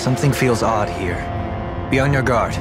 Something feels odd here. Be on your guard.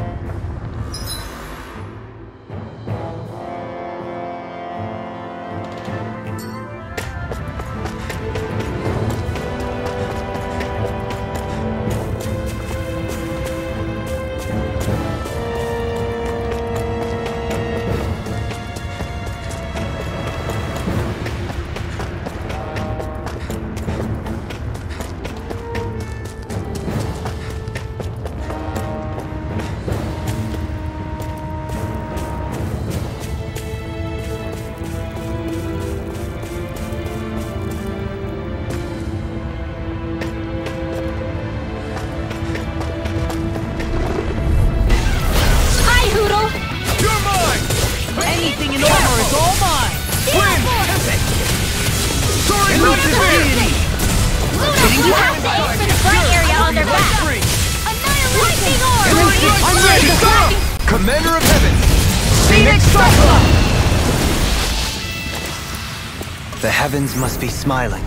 Commander of Heaven! Phoenix Cyclone! The heavens must be smiling.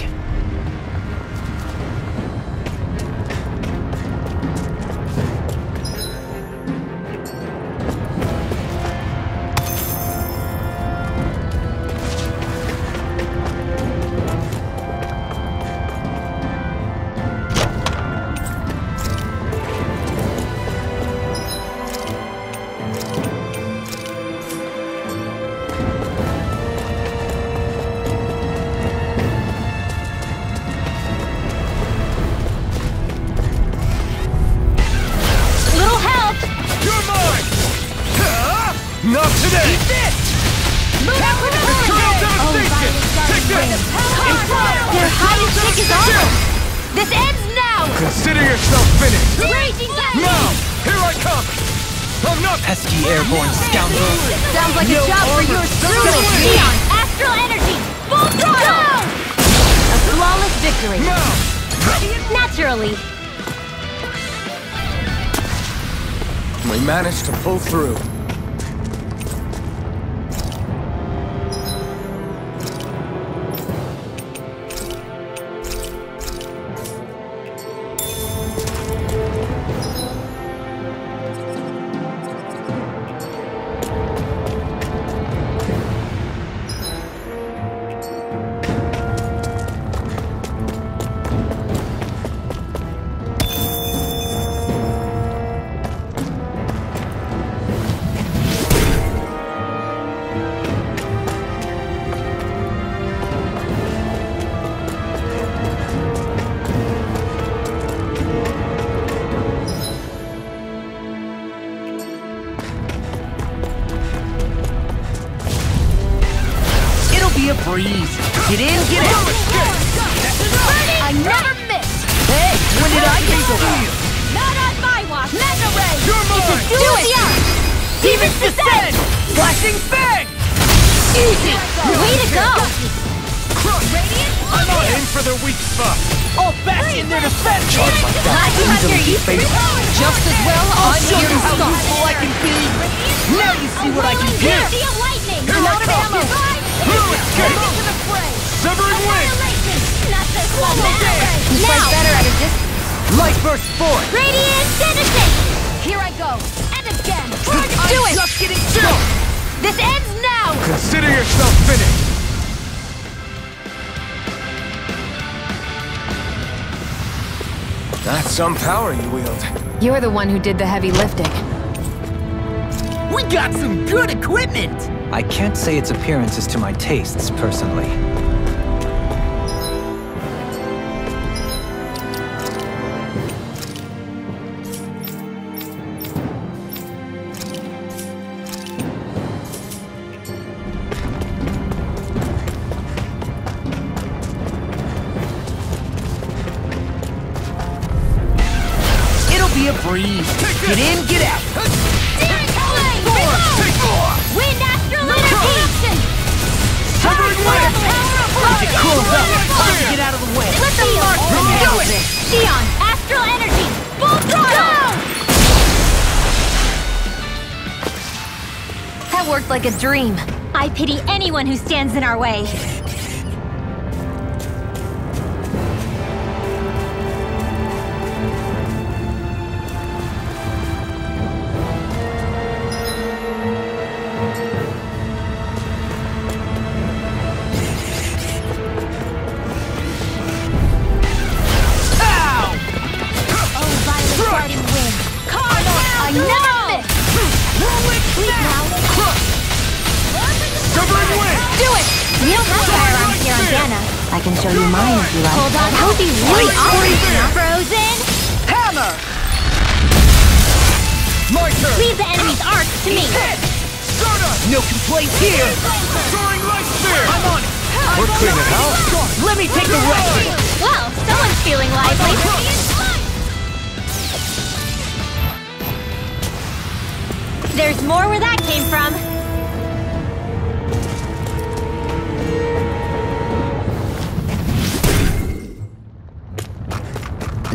Not today! Move out with the devastation! Take this! Their hide-and-seek is over! This ends now! Consider yourself finished! Raging Dahna! Now! Here I come! I'm not Pesky airborne scoundrel! Sounds like a job for yours truly! Neon! Astral energy! Full throttle! A flawless victory! now! Naturally! We managed to pull through. A breeze. Get in, get out. I never miss! Hey, when did I get so here? Not on my watch! Mega Ray! You're mine! Do it! Demons descend! Flashing bang! Easy! Way to go! Radiant? I'm not aim for their weak spot. I'll bash in their defense! Glad you have your use. Just as well, I'll show you how useful I can be! Now you see what I can do! Sea of lightning! Here I'm out I of come. ammo! Into the fray! Severing wing! Not this one! You fight better at a distance. Light burst forth! Radiant devastation! Here I go! And again! Do it! Just getting started! This ends now! Consider yourself finished. That's some power you wield. You're the one who did the heavy lifting. We got some good equipment! I can't say its appearance is to my tastes, personally. It'll be a breeze. Get in, get out. Wind astral energy! Severing wing! As it cools up, time to get out of the way. Let the marksman do it! Neon, astral energy, full throttle! That worked like a dream. I pity anyone who stands in our way. Severing wind! Do it! We don't have firearms here on Dahna. I can show you mine if you like. Hold on, that would be really awesome. Frozen! Hammer! My turn! Leave the enemy's arc to me. Stardust! No complaints here! Soaring light spear! I'm on it! We're cleaning house! Let me take the rest! Well, someone's feeling lively. There's more where that came from.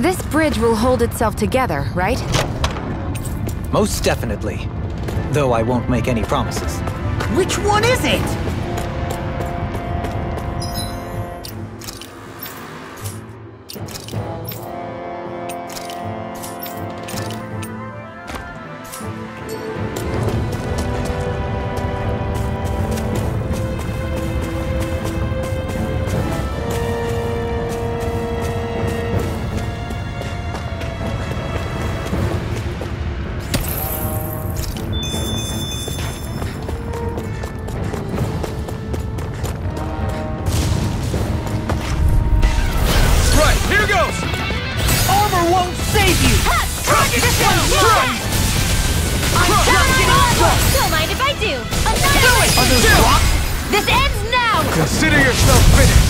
This bridge will hold itself together, right? Most definitely. Though I won't make any promises. Which one is it? Don't mind if I do. This ends now! Consider yourself finished!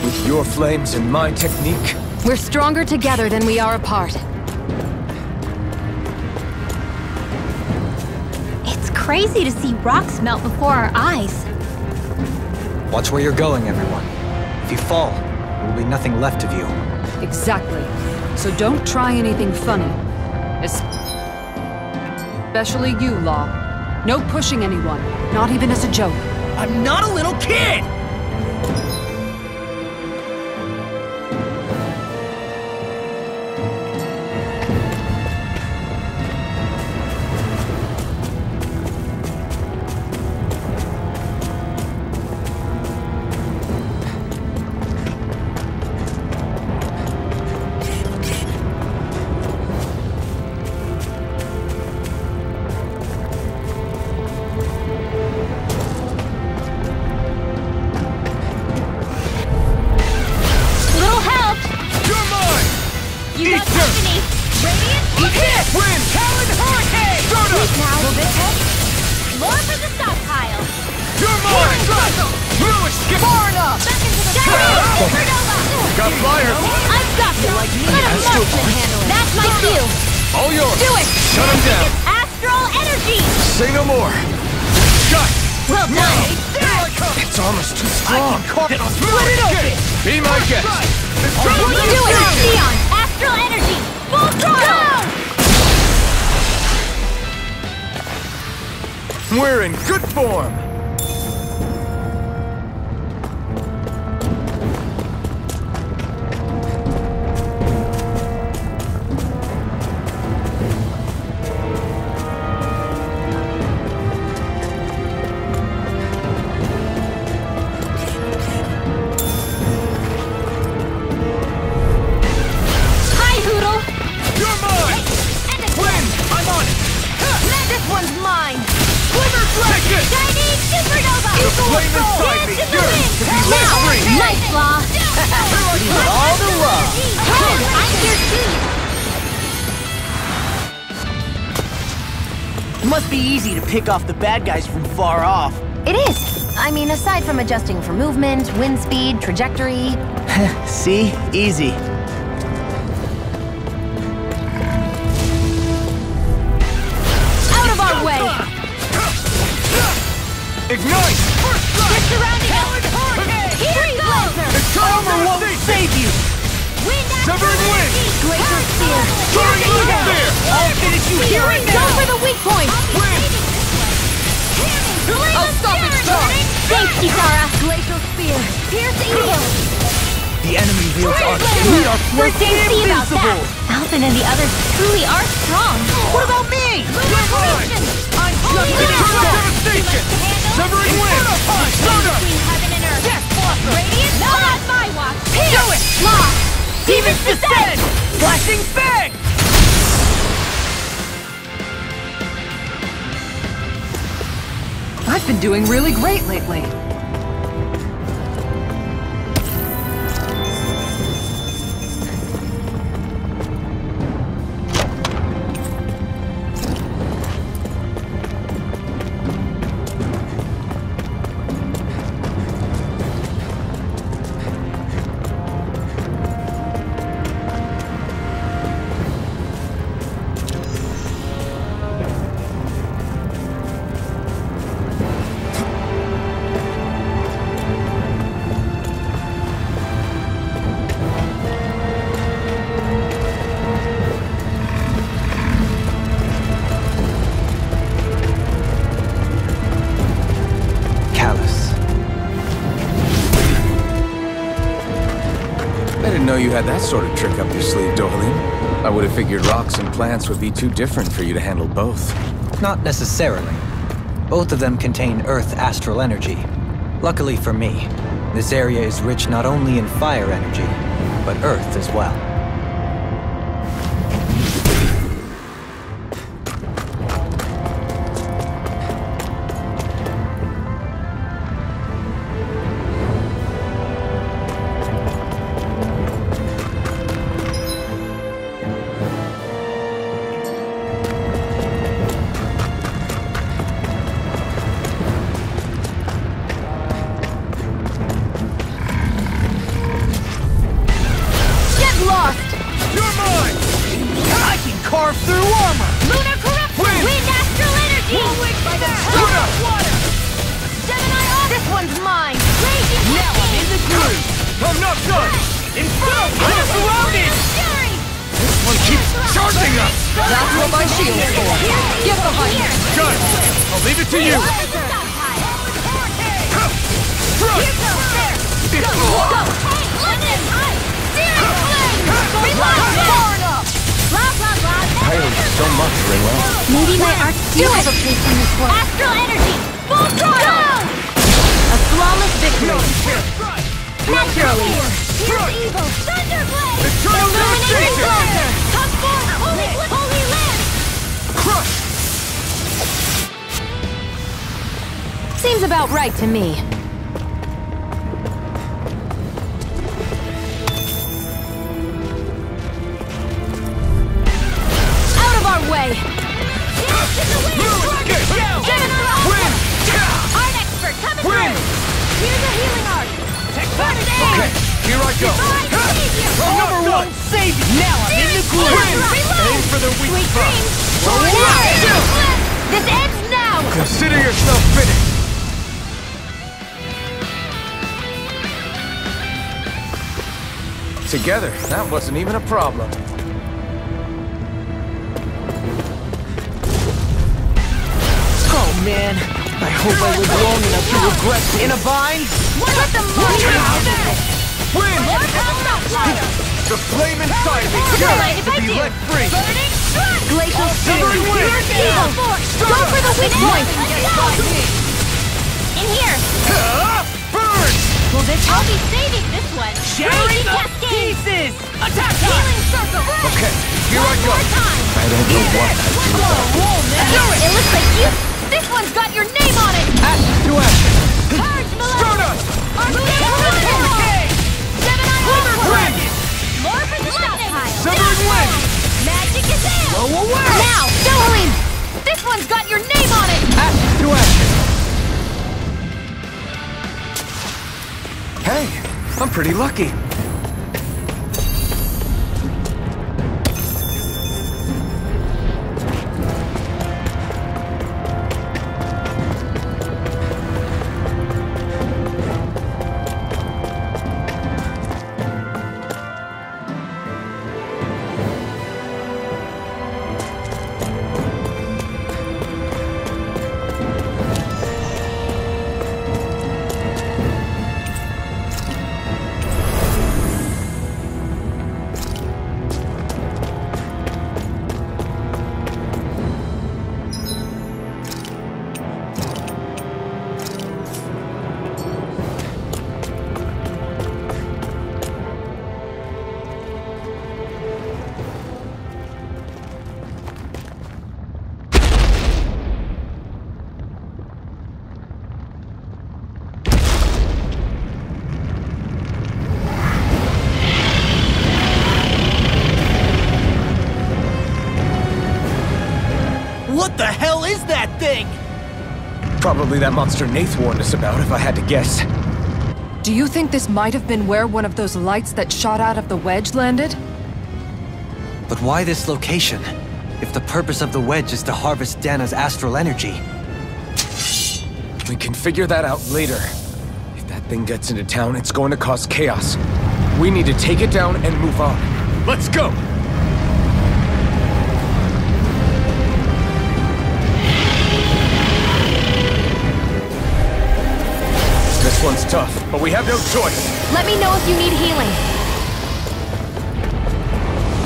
With your flames and my technique, We're stronger together than we are apart. It's crazy to see rocks melt before our eyes. Watch where you're going, everyone. If you fall, there will be nothing left of you. Exactly. So don't try anything funny. Especially you, Law. No pushing anyone, not even as a joke. I'm not a little kid! got fire! I've got you! Let him march it! That's my cue! All yours! Do it! Shut him down! It's astral energy! Say no more! Shut! Well done! It's almost too strong! Split it open! Be my guest! Do it! Neon! Astral energy! Full throttle! We're in good form! Must be easy to pick off the bad guys from far off. It is. I mean, aside from adjusting for movement, wind speed, trajectory. See? Easy. Out of our way! Ignite! They're surrounding us! Here we go! Armor won't save you! Severing wind! Glacial spear! Soaring light spear! I'll finish you here and Go now! for the weak point! I'll stop it strong! Thanks, Kisara! Glacial spear! Pierce evil! The enemy wields our we are We're close to see about that! invincible! Alphen and the others truly are strong! What about me? Lunar creation! I'm devastation! Severing wind! Soda! Radiant, not on my watch! Do it! Lost! Demon's Descent! Flashing Fang! I've been doing really great lately. You had that sort of trick up your sleeve, Dorleen. I would have figured rocks and plants would be too different for you to handle both. Not necessarily. Both of them contain Earth astral energy. Luckily for me, this area is rich not only in fire energy, but Earth as well. Maybe my arc do have a place in this world. Astral energy! VOLCANO! A flawless victory! Naturally! Here's evil! Thunderblade! Illuminating Blaster! Come forth! Holy Land! Crush! Seems about right to me. Out of our way! Win! Art expert, coming through! Here's a healing art! Okay, here I go! Armor won't save you! Now I'm in the groove! Aim for the weak spot! This ends now! Consider yourself finished! Together, that wasn't even a problem. Oh man, I hope I live long enough to regret in a bind. Let the monster Win! The flame inside me yearns to be let free! Glacial Severing wind! Go for the weak point! In here! Burn! Well, I'll be saving this one! Sharing the Cascade! pieces! Attack time! Healing circle! Okay, here I go! I don't know what I'd do without It looks like you! This one's got your name on it! Action to action! Purge Soda! More for the stockpile! Severing wind! Magic is in! Go away! Now, Dorleen! This one's got your name on it! Action to action! Hey, I'm pretty lucky. What the hell is that thing? Probably that monster Nath warned us about, if I had to guess. Do you think this might have been where one of those lights that shot out of the wedge landed? But why this location? If the purpose of the wedge is to harvest Dahna's astral energy. We can figure that out later. If that thing gets into town, it's going to cause chaos. We need to take it down and move on. Let's go! This one's tough, but we have no choice. Let me know if you need healing.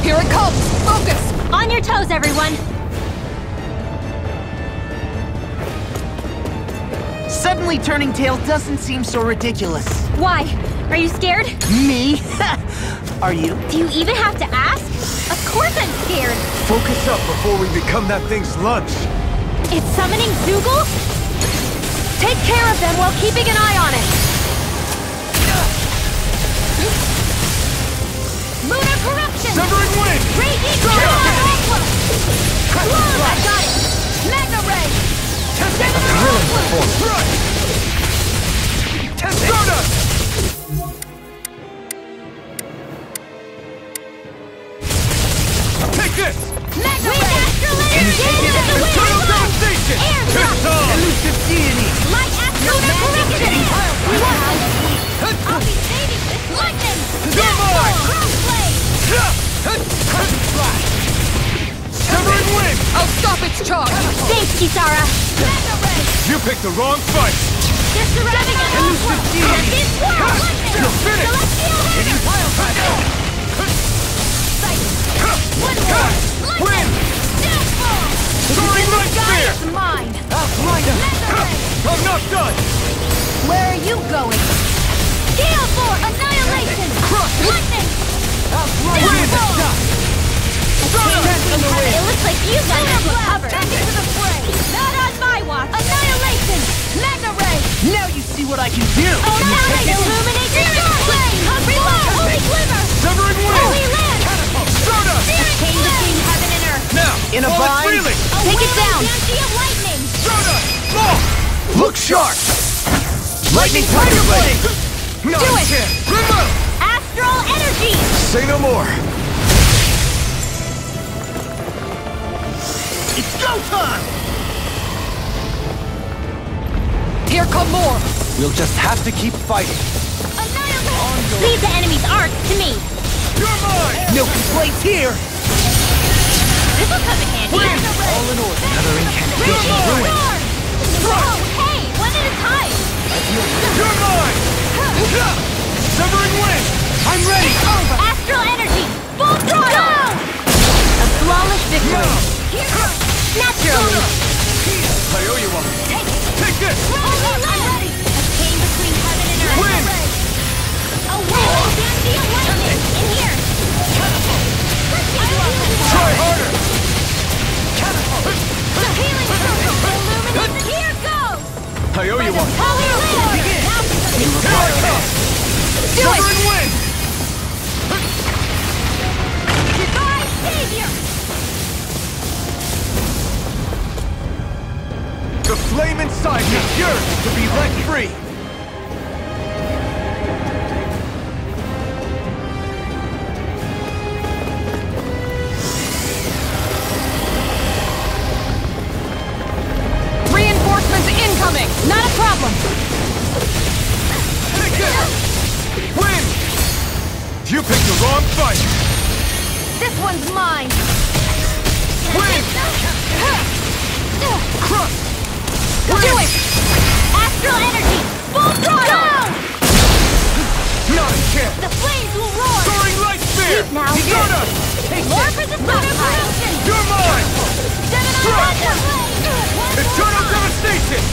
Here it comes! Focus! On your toes, everyone! Suddenly turning tail doesn't seem so ridiculous. Why? Are you scared? Me? Are you? Do you even have to ask? Of course I'm scared! Focus up before we become that thing's lunch. It's summoning Zoogle? Take care of them while keeping an eye on it! Lunar corruption! Severing wind! Raging Go! I got it! Magna ray! Take this! Magna ray! Astral energy! Internal devastation! Air drop! Elusive deity! Light astral corruption! I'll be saving this lightning! Deathfall! Crossblade! Severing wind! I'll stop its charge! Thanks, Kisara! Magna ray! You picked the wrong fight! They're surrounding us! Elusive deity! This world! Lightning! You're finished! Celestial hammer! One more! Win! Deathfall! Soaring light spear! It's mine. Magna ray! I'm not done! Where are you going? Gale for annihilation! Crush it! Lightning! Win! It looks like you guys have it covered! Back into the fray! Not on my watch! Annihilation! Magna ray! Now you see what I can do! Annihilate! Illuminate the dark flame! Reload! Holy glimmer! Severing wind! Holy land! Soda! Chain between heaven and earth! Now! In a while it's bind. reeling! Take it down. Fancy of lightning! Soda! Law! Look sharp! Lightning Tiger Blade! No, Do you it! can't! Remote! Astral energy! Say no more! It's go time! Here come more! We'll just have to keep fighting. Annihilate! Leave the enemy's arcs to me! You're mine! No complaints here! This'll come in handy! All in order. Another incantation ruined. Whoa! Hey! One at a time! You're mine! Severing wind! I'm ready! Astral energy! Full throttle! A flawless victory! Naturally! I owe you one. Take this! I'm ready! A chain between heaven and earth! Wind! A wall! Fancy of lightning! In here! Try harder! The healing circle! Illuminate the... Here goes! I owe you one. Holy land! Now Here I come! Severing wind! Divine savior! The flame inside me yearns to be let free! Reinforcements incoming! Not a problem! Take this! Wind! You picked the wrong fight! This one's mine. Wind! Crush! Do it! Astral energy! Full throttle! Not a chance! The flames will roar! Soaring light spear! Deep now. Soda! More for the stockpile! You're mine! Crush! Eternal devastation!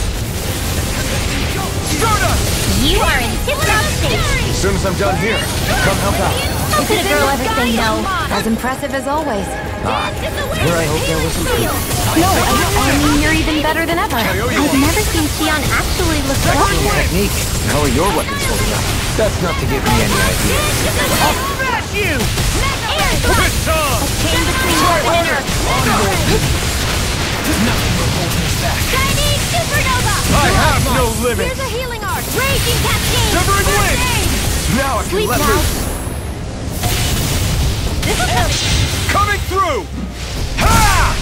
Soda! You are in tip-top state! As soon as I'm done here, come help out. How could a girl ever say no? As impressive as always. Here I hope there was some proof. No, I mean you're even better than ever. I owe you I've one. never seen Xion actually look lucky. Technique. How are your weapons holding up? That's not to give me any idea. I'll smash you! Good job! Chain between heaven and earth! living! Here's a healing arc! Raging cascade! Shivering First wind! aid! Now I can Sleep let now. loose! This is Coming through! Ha!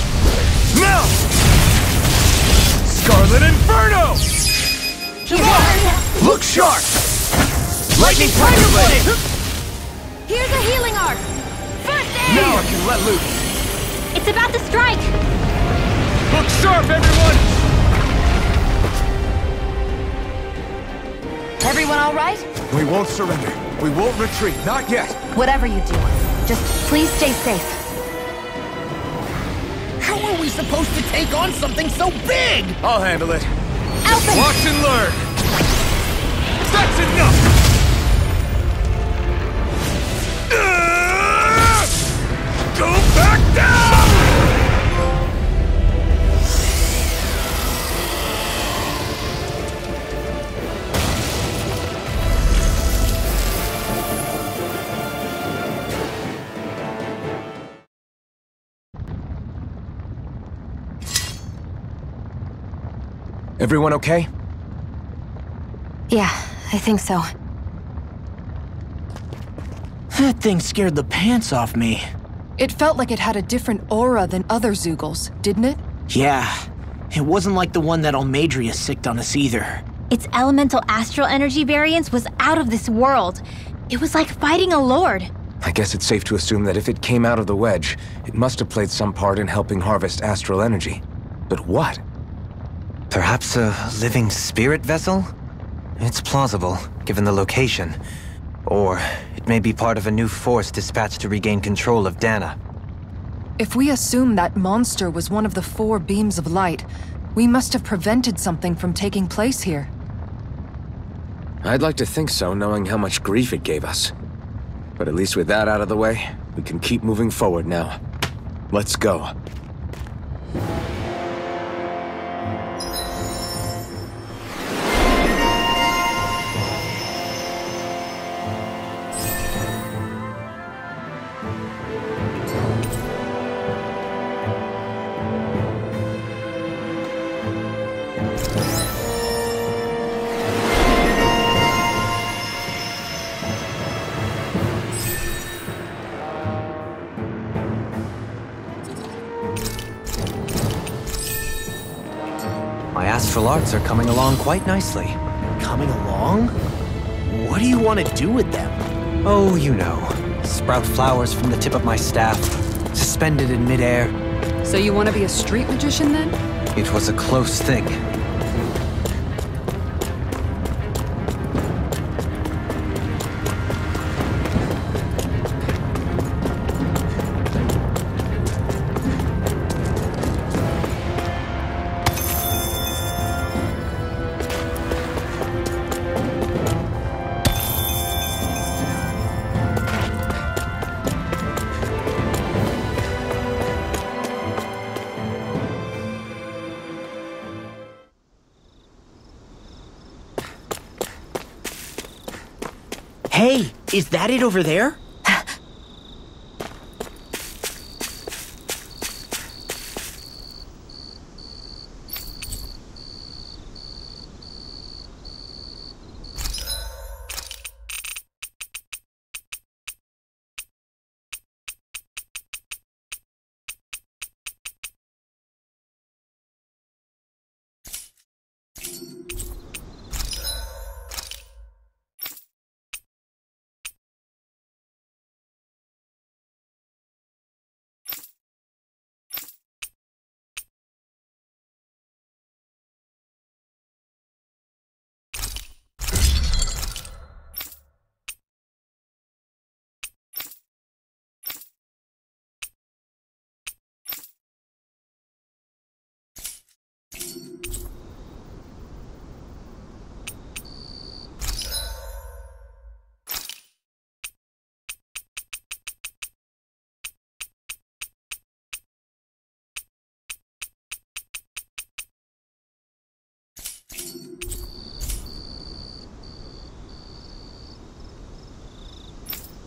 Now! Scarlet Inferno! Look sharp! Lightning Thunder Blade! Here's a healing arc! First aid! Now I can let loose! It's about to strike! Look sharp, everyone! Everyone all right? We won't surrender. We won't retreat. Not yet. Whatever you do, just please stay safe. How are we supposed to take on something so big? I'll handle it. Alpha! Watch and learn! That's enough! Go back down! Everyone okay? Yeah, I think so. That thing scared the pants off me. It felt like it had a different aura than other Zeugles, didn't it? Yeah, it wasn't like the one that Almadria sicked on us either. Its elemental astral energy variance was out of this world. It was like fighting a lord. I guess it's safe to assume that if it came out of the wedge, it must have played some part in helping harvest astral energy. But what? Perhaps a living spirit vessel? It's plausible, given the location. Or it may be part of a new force dispatched to regain control of Dahna. If we assume that monster was one of the 4 beams of light, we must have prevented something from taking place here. I'd like to think so, knowing how much grief it gave us. But at least with that out of the way, we can keep moving forward now. Let's go. My astral arts are coming along quite nicely. Coming along? What do you want to do with them? Oh, you know. Sprout flowers from the tip of my staff, suspended in midair. So you want to be a street magician then? It was a close thing. Hey, is that it over there?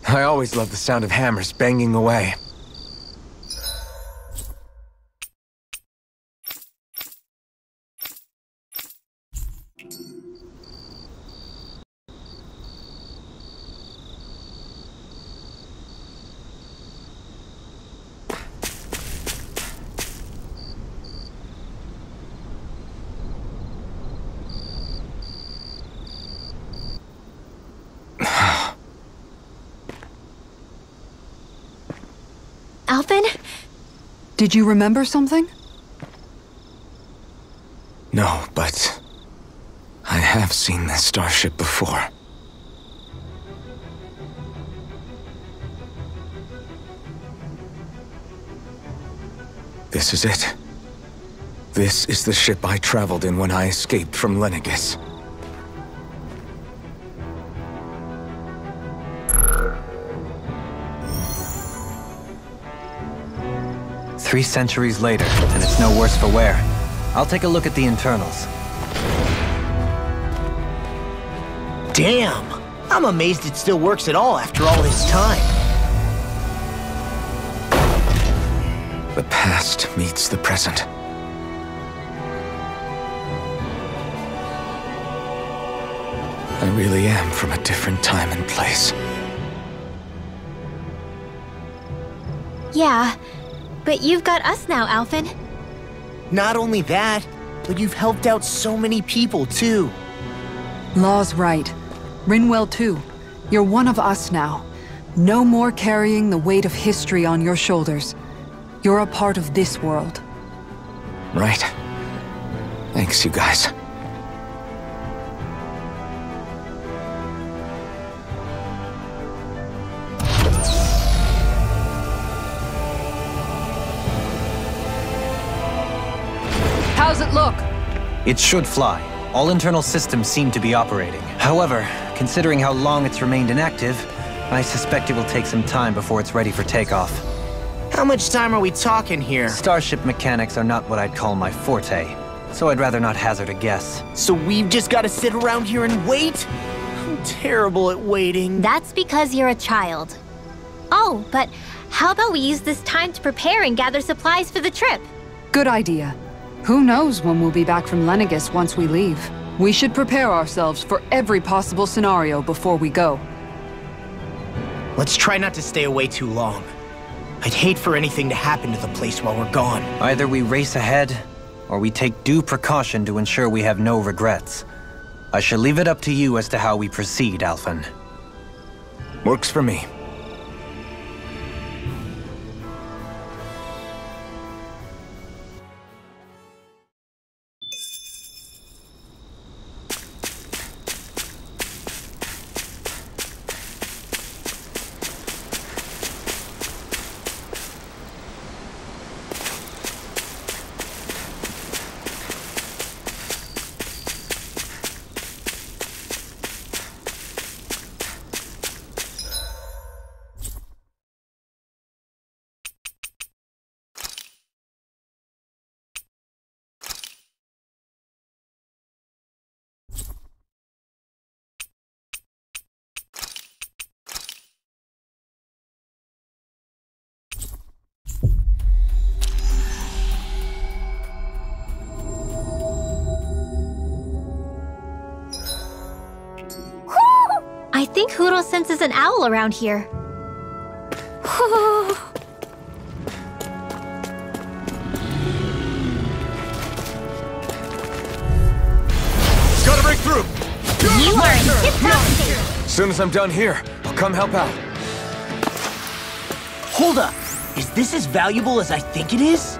I always loved the sound of hammers banging away. Alphen? Did you remember something? No, but I have seen this starship before. This is it. This is the ship I traveled in when I escaped from Lenegis. "3 centuries later, and it's no worse for wear. I'll take a look at the internals." Damn! I'm amazed it still works at all after all this time. The past meets the present. I really am from a different time and place. Yeah, but you've got us now, Alphen. Not only that, but you've helped out so many people, too. Law's right. Rinwell too. You're one of us now. No more carrying the weight of history on your shoulders. You're a part of this world. Right. Thanks, you guys. How's it look? It should fly. All internal systems seem to be operating. However, considering how long it's remained inactive, I suspect it will take some time before it's ready for takeoff. How much time are we talking here? Starship mechanics are not what I'd call my forte, so I'd rather not hazard a guess. So we've just got to sit around here and wait? I'm terrible at waiting. That's because you're a child. Oh, but how about we use this time to prepare and gather supplies for the trip? Good idea. Who knows when we'll be back from Lenegis once we leave. We should prepare ourselves for every possible scenario before we go. Let's try not to stay away too long. I'd hate for anything to happen to the place while we're gone. Either we race ahead, or we take due precaution to ensure we have no regrets. I shall leave it up to you as to how we proceed, Alphen. Works for me. I think Hoodle senses an owl around here. Gotta break through! You are in tip-top shape. As soon as I'm done here, I'll come help out. Hold up! Is this as valuable as I think it is?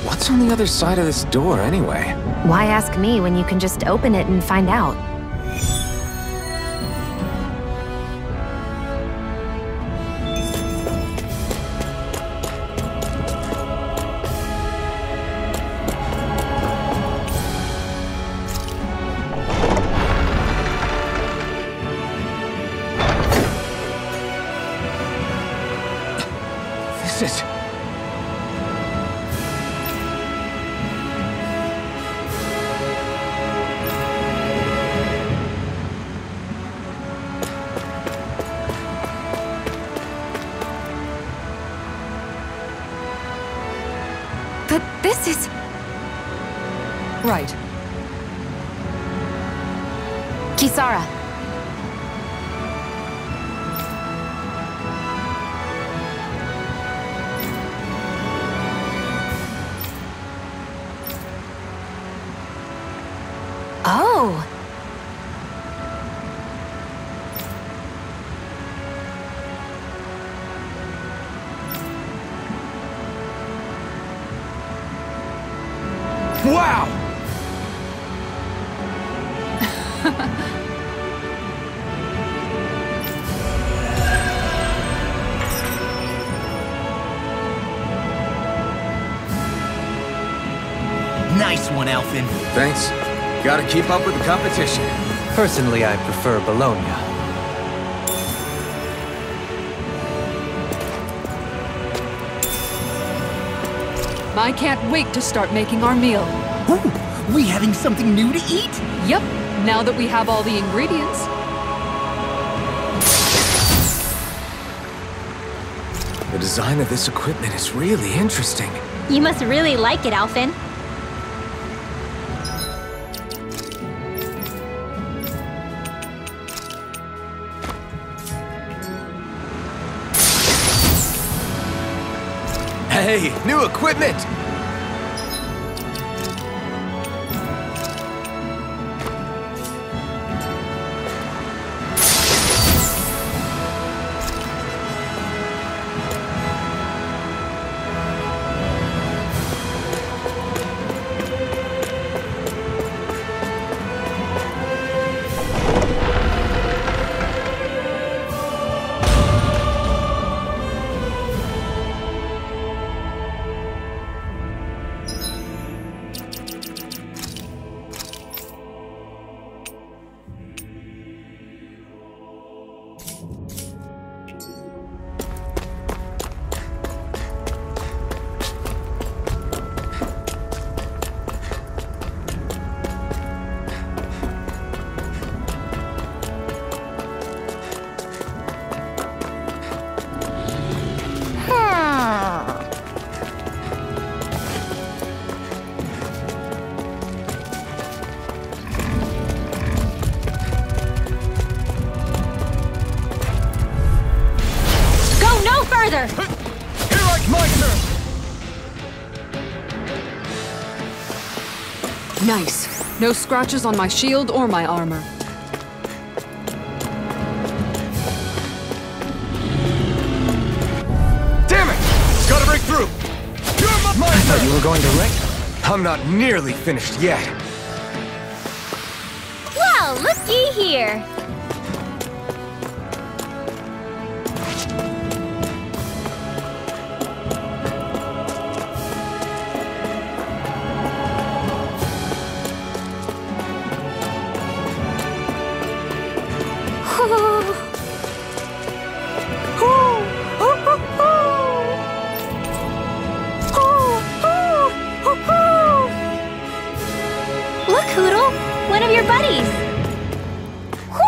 What's on the other side of this door, anyway? Why ask me when you can just open it and find out? This is... But this is... Right. Kisara. Wow! Nice one, Elfin. Thanks. Gotta keep up with the competition. Personally, I prefer Bologna. I can't wait to start making our meal. Ooh, we having something new to eat? Yep, now that we have all the ingredients. The design of this equipment is really interesting. You must really like it, Alphen. Hey, new equipment! Further! Here I my turn! Nice. No scratches on my shield or my armor. Damn it! Gotta break through! You're my I thought you were going to wreck. I'm not nearly finished yet. Well, looky here. Look, Hoodle! One of your buddies! Whoo!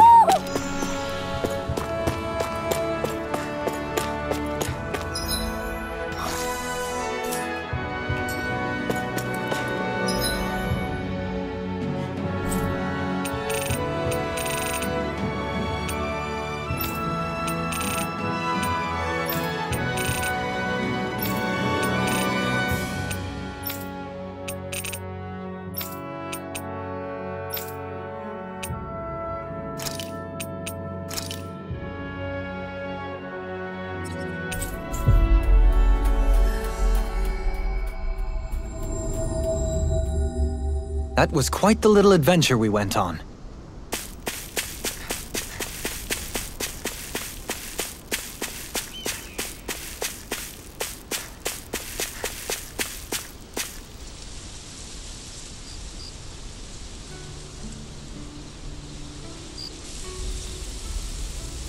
That was quite the little adventure we went on.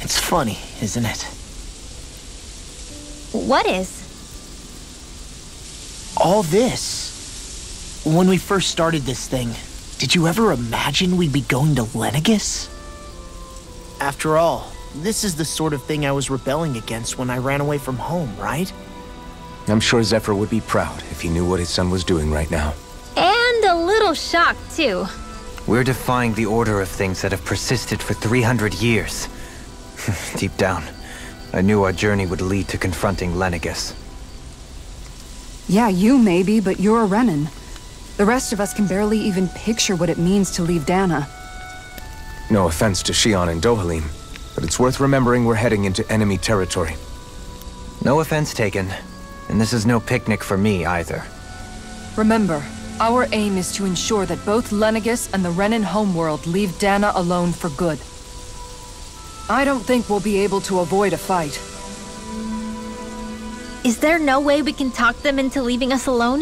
It's funny, isn't it? What is? All this. When we first started this thing, did you ever imagine we'd be going to Lenegus? After all, this is the sort of thing I was rebelling against when I ran away from home, right? I'm sure Zephyr would be proud if he knew what his son was doing right now. And a little shocked, too. We're defying the order of things that have persisted for 300 years. Deep down, I knew our journey would lead to confronting Lenegus. Yeah, you maybe, but you're a Renan. The rest of us can barely even picture what it means to leave Dahna. No offense to Shion and Dohalim, but it's worth remembering we're heading into enemy territory. No offense taken, and this is no picnic for me either. Remember, Our aim is to ensure that both Lenegis and the Renan homeworld leave Dahna alone for good. I don't think we'll be able to avoid a fight. Is there no way we can talk them into leaving us alone?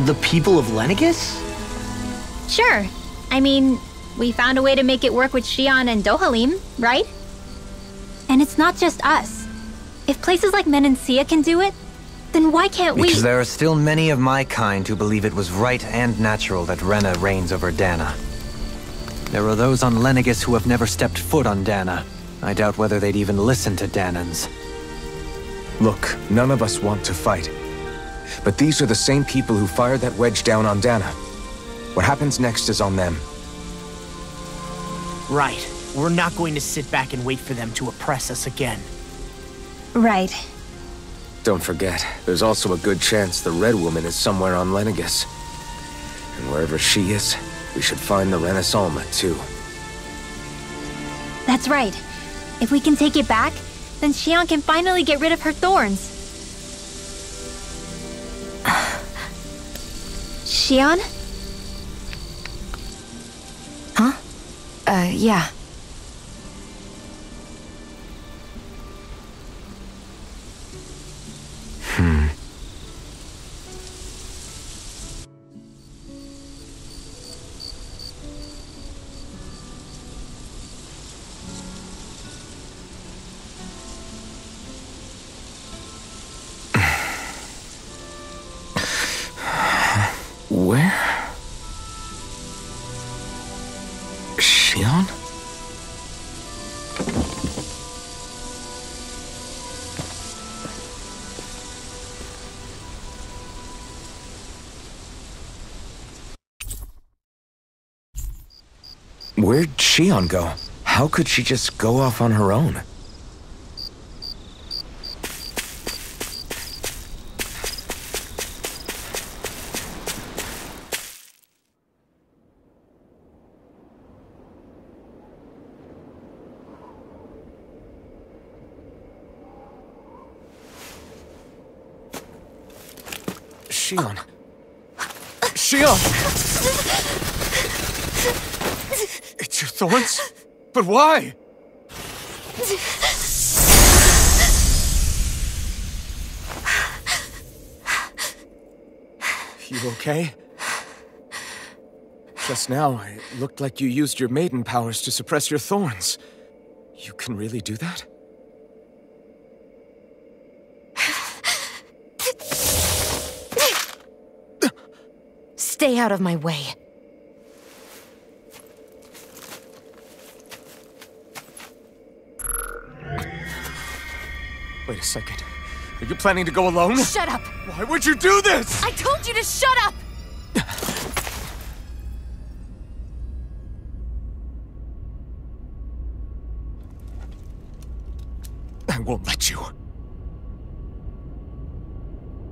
The people of Lenegis? Sure. I mean, we found a way to make it work with Xion and Dohalim, right? And it's not just us. If places like Menancia can do it, then why can't we? Because there are still many of my kind who believe it was right and natural that Rena reigns over Dahna. There are those on Lenegis who have never stepped foot on Dahna. I doubt whether they'd even listen to Dahnans. Look, none of us want to fight. But these are the same people who fired that wedge down on Dahna. What happens next is on them. Right. We're not going to sit back and wait for them to oppress us again. Right. Don't forget, there's also a good chance the Red Woman is somewhere on Lenegis. And wherever she is, we should find the Renaissance too. That's right. If we can take it back, then Xion can finally get rid of her thorns. Xion? Huh? Yeah. Where? Xion? Where'd Xion go? How could she just go off on her own? Xion. Xion! It's your thorns? But why? You okay? Just now, it looked like you used your maiden powers to suppress your thorns. You can really do that? Stay out of my way. Wait a second. Are you planning to go alone? Shut up! Why would you do this? I told you to shut up! I won't let you.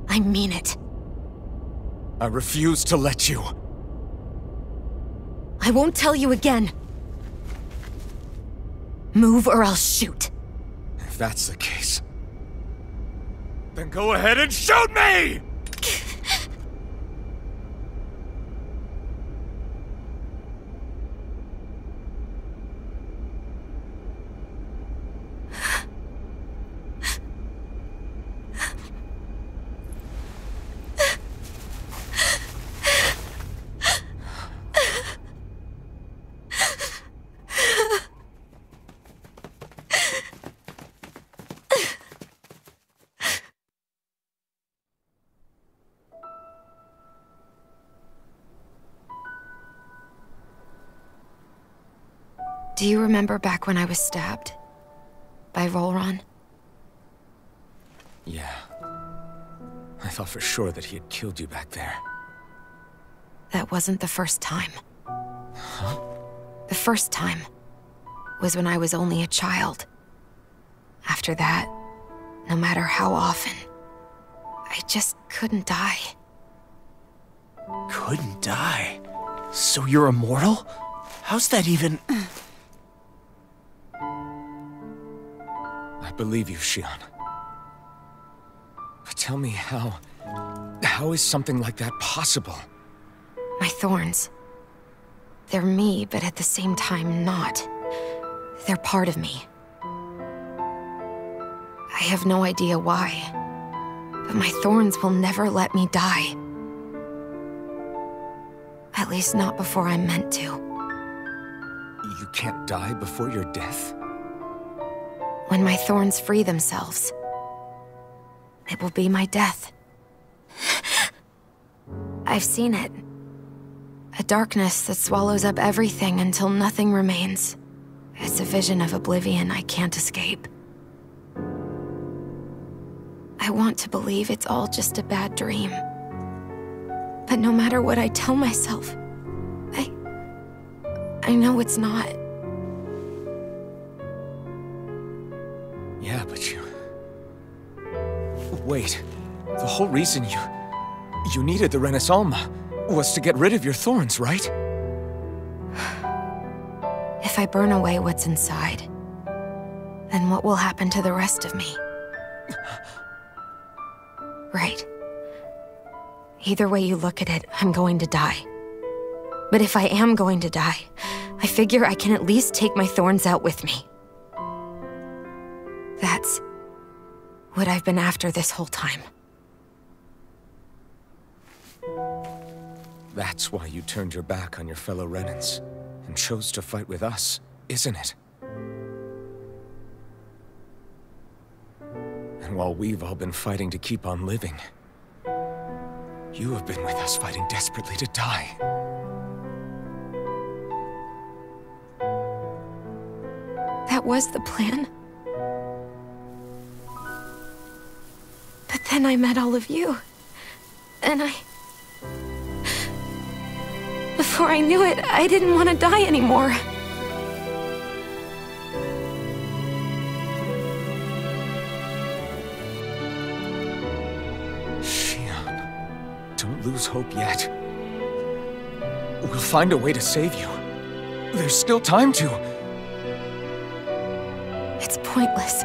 I mean it. I refuse to let you. I won't tell you again. Move or I'll shoot. If that's the case, then go ahead and shoot me! Do you remember back when I was stabbed? By Volron? Yeah. I thought for sure that he had killed you back there. That wasn't the first time. Huh? The first time was when I was only a child. After that, no matter how often, I just couldn't die. Couldn't die? So you're immortal? How's that even... I believe you, Xion. But Tell me how... How is something like that possible? My thorns. They're me, but at the same time not. They're part of me. I have no idea why, but my thorns will never let me die. At least not before I'm meant to. You can't die before your death? When my thorns free themselves, it will be my death. I've seen it. A darkness that swallows up everything until nothing remains. It's a vision of oblivion I can't escape. I want to believe it's all just a bad dream. But no matter what I tell myself, I know it's not. Yeah, but you... Wait. The whole reason you needed the Renaissance was to get rid of your thorns, right? If I burn away what's inside, then what will happen to the rest of me? Right. Either way you look at it, I'm going to die. But if I am going to die, I figure I can at least take my thorns out with me. That's what I've been after this whole time. That's why you turned your back on your fellow Renans and chose to fight with us, isn't it? And while we've all been fighting to keep on living, you have been with us fighting desperately to die. That was the plan. But then I met all of you. And before I knew it, I didn't want to die anymore. Don't lose hope yet. We'll find a way to save you. There's still time to. It's pointless.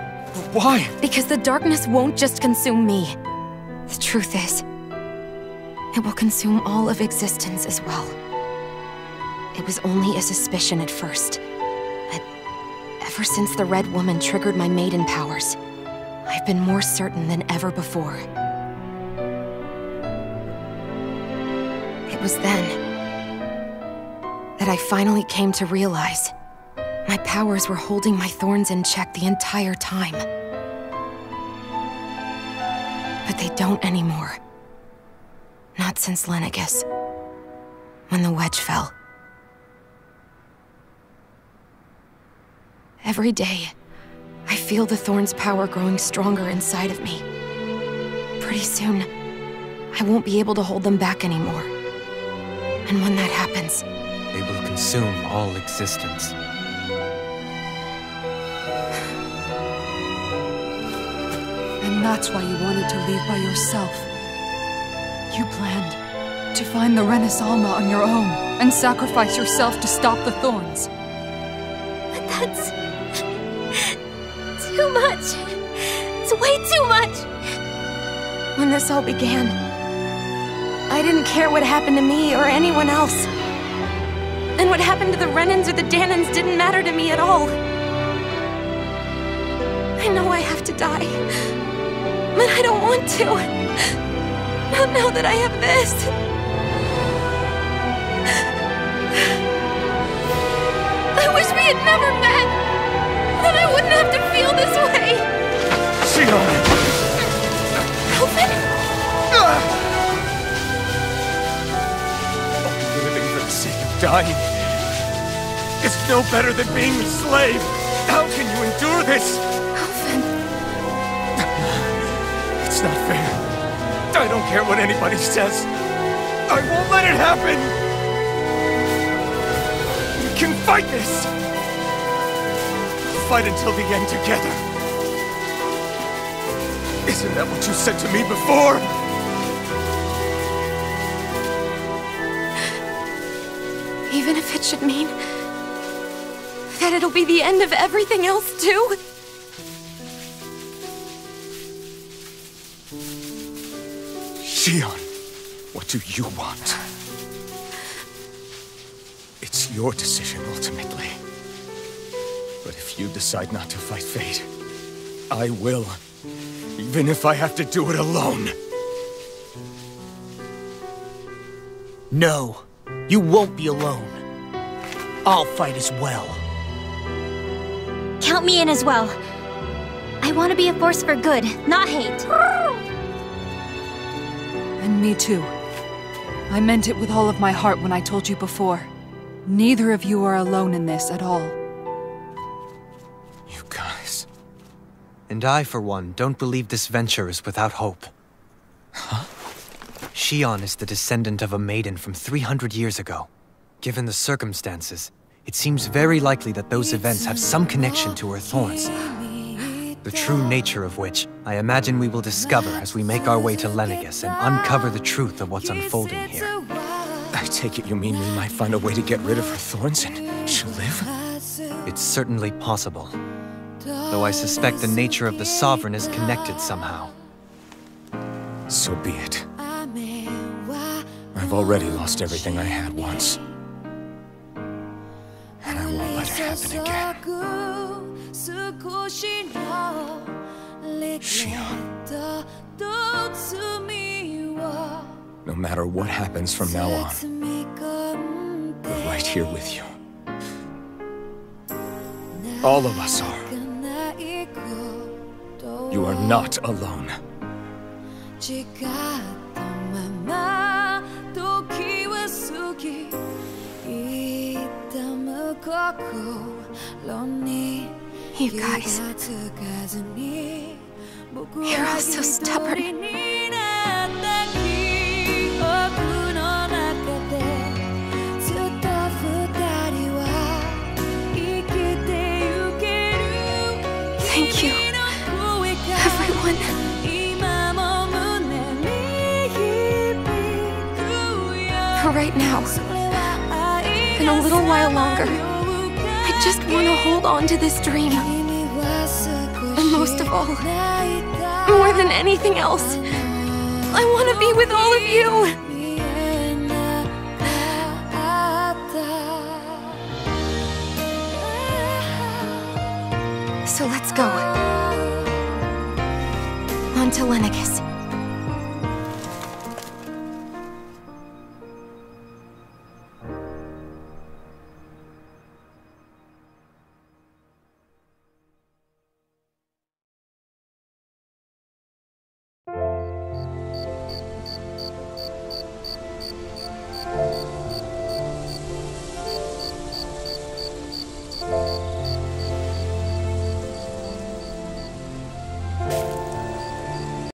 Why? Because the darkness won't just consume me. The truth is, it will consume all of existence as well. It was only a suspicion at first. But ever since the Red Woman triggered my maiden powers, I've been more certain than ever before. It was then that I finally came to realize my powers were holding my thorns in check the entire time. But they don't anymore. Not since Lenegis, when the wedge fell. Every day, I feel the thorn's power growing stronger inside of me. Pretty soon, I won't be able to hold them back anymore. And when that happens, they will consume all existence. And that's why you wanted to leave by yourself. You planned to find the Renaissance on your own and sacrifice yourself to stop the thorns. But that's too much. It's way too much. When this all began, I didn't care what happened to me or anyone else. And what happened to the Renans or the Dahnans didn't matter to me at all. I know I have to die, but I don't want to. Not now that I have this. I wish we had never met. Then I wouldn't have to feel this way. Shion! Alvin? Living for the sake of dying is no better than being a slave. How can you endure this? Alvin. It's not fair. I don't care what anybody says. I won't let it happen! We can fight this! Fight until the end together. Isn't that what you said to me before? Even if it should mean that it'll be the end of everything else, too? Shion, what do you want? It's your decision, ultimately. But if you decide not to fight fate, I will. Even if I have to do it alone. No, you won't be alone. I'll fight as well. Count me in as well. I want to be a force for good, not hate. And me too. I meant it with all of my heart when I told you before. Neither of you are alone in this at all. You guys... And I, for one, don't believe this venture is without hope. Huh? Shion is the descendant of a maiden from 300 years ago. Given the circumstances, it seems very likely that those events have some connection to her thorns. The true nature of which, I imagine we will discover as we make our way to Lenegis and uncover the truth of what's unfolding here. I take it you mean we might find a way to get rid of her thorns and she'll live? It's certainly possible. Though I suspect the nature of the Sovereign is connected somehow. So be it. I've already lost everything I had once. And I won't let it happen again. Shion. No matter what happens from now on, we're right here with you. All of us are. You are not alone. You guys... You're all so stubborn. Thank you, everyone. For right now, and a little while longer, I just want to hold on to this dream. And most of all, more than anything else, I want to be with all of you! So let's go. On to Lenegis.